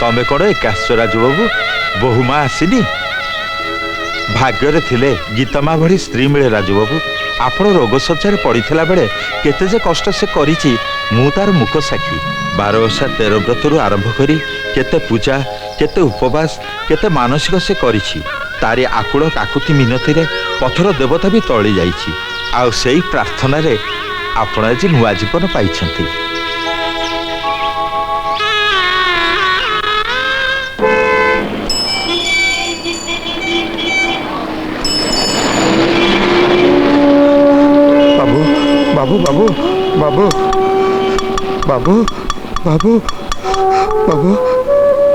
तमें कौन एका राजूबाबू बोहू माँ आसीनी भाग्य थिले गीतमा भली स्त्री मिले राजूबाबू आपण रोग शଯ୍या पड़ा बेले केते जे कष्ट से करिछि मु तार मुख साक्षी 12 ओषा 13 व्रत आरंभ करी केते पूजा केते उपवास केते मानसिक से करिछि तारी आकुल काकुति मिनती रे पथर देवता भी तली जाइछि आ सेई प्रार्थना रे आपण आज नुआ जीवन पाइछंती। बाबू बाबू बाबू बाबू बाबू बाबू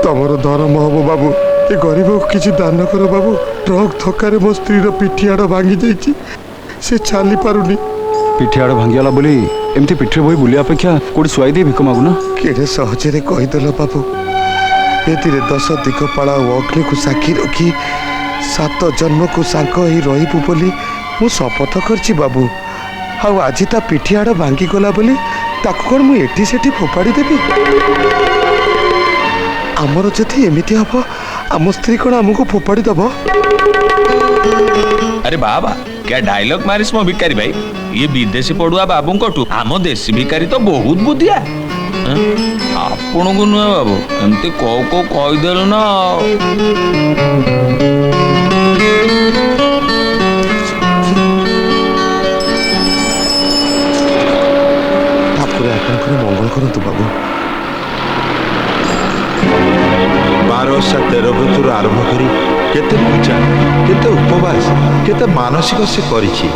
तमर धर्म हम बाबू ए गरीब को किसी दान कर बाबू ट्रक धक्का मो स्त्री पिठियाड़ भांगी जाइए से चली पारुनी पिठियाड़ भांगीगला बोली एमती पिठे बोई बुलिया अपेक्षा कोड़ी शुआई दे भिक मागुना केड़े सहजरे कहीदेल बाबू एति 10 दिगपाला अग्नि को साक्षी रखी 7 जन्म को सांक ही रहीबु बोली मु शपथ करछि बाबू आज ता पिठियाड़ भांगी गला बोली ताको कौन मुझे एटी सेठी फोपाड़ी देवी आमर जदि एमती हम आम स्त्री कौन आमको फोपाड़ी दब। अरे बाबा क्या डायलॉग मारिस मो भिकारी भाई ये विदेशी पड़ुआ बाबू कटू आम देशी भिकारी तो बहुत बुद्धिया आपण को नुह बाबू एमती कौ कहीदेलु ना मंगल करतु बाबू 12 ओषा 13 व्रत आरंभ करी केते पूजा केते उपवास केते मानसिक से करिछि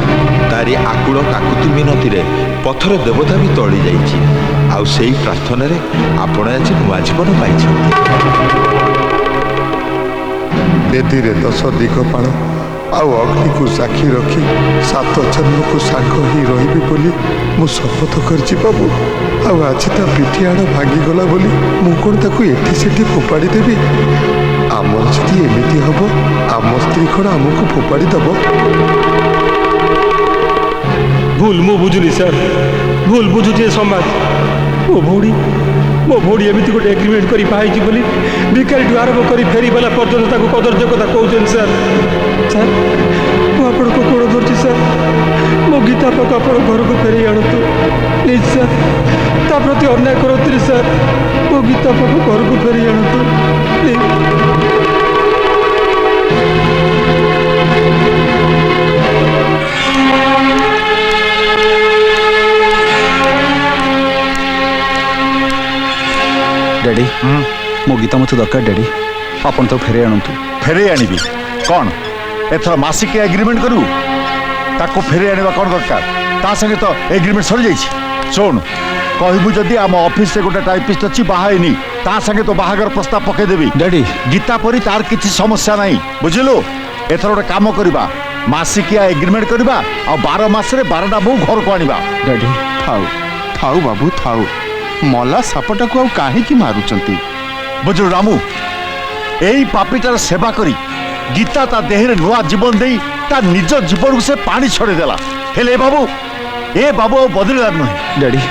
तारी आकुल काकुति मिनती रे पथर देवता भी तली जाइछि आउ सेई प्रार्थना रे आपण आज नुआ जीवन पाइछंती। बेदी रे 10 दिगपाल आउ अग्नि को साक्षी रखी 7 जन्म को सांग ही रही बोली मु शपथ करछि बाबू आज ता पिठियाड़ भांगी गला बोली मु कौन ताकू एठी सेठी फोपाड़ी देवी आमर जदि एमिति हब आम स्त्री कौन आमको फोपाड़ी दब। भूल मु बुझुनी सर भूल बुझुचे समाज मो भौड़ी एमती गोटे एग्रीमेंट करी पाई बोली भिखारी आरंभ करी फेरी वाला पर्यटन ताको कदर्य कथा कहते सर सर मु आपण को कोड़ धरछि सर मो गीता पाक आपण घर को फेरी आणतु प्लीज सर ता प्रति अन्याय करतु सर मो गीता पाक घर को फेरी आणतु प्लीज। डैडी मो गीता मत दरकार डैडी आपन तो फेरे आणतु फेरे आनिबी कौन एथर मासिक एग्रीमेंट करू ताको फेरे आनिबा कौन दरकार ता संगे तो एग्रीमेंट सर जाइछि सुन कहबू जदि आम ऑफिस से गोटे टाइपिस्ट अछि बाहाइनी ता संगे तो बाहागर प्रस्ताव पके देबी डैडी गीता परी तार किछि समस्या नहीं बुझिलु एथर गोटे काम करबा मासिकिया एग्रीमेंट करबा आ 12 मास रे 12टा बो घर को आनिबा। डैडी थाउ थाउ बाबू थाउ मला सापटा को काहे की मारुचंती बुझु रामू एई पापीटार सेवा करी गीता ता देहरे नुआ जीवन देई ता निज जीवन से पानी छड़े देला हेले बाबू ए बाबू बदलदार नहीं डैडी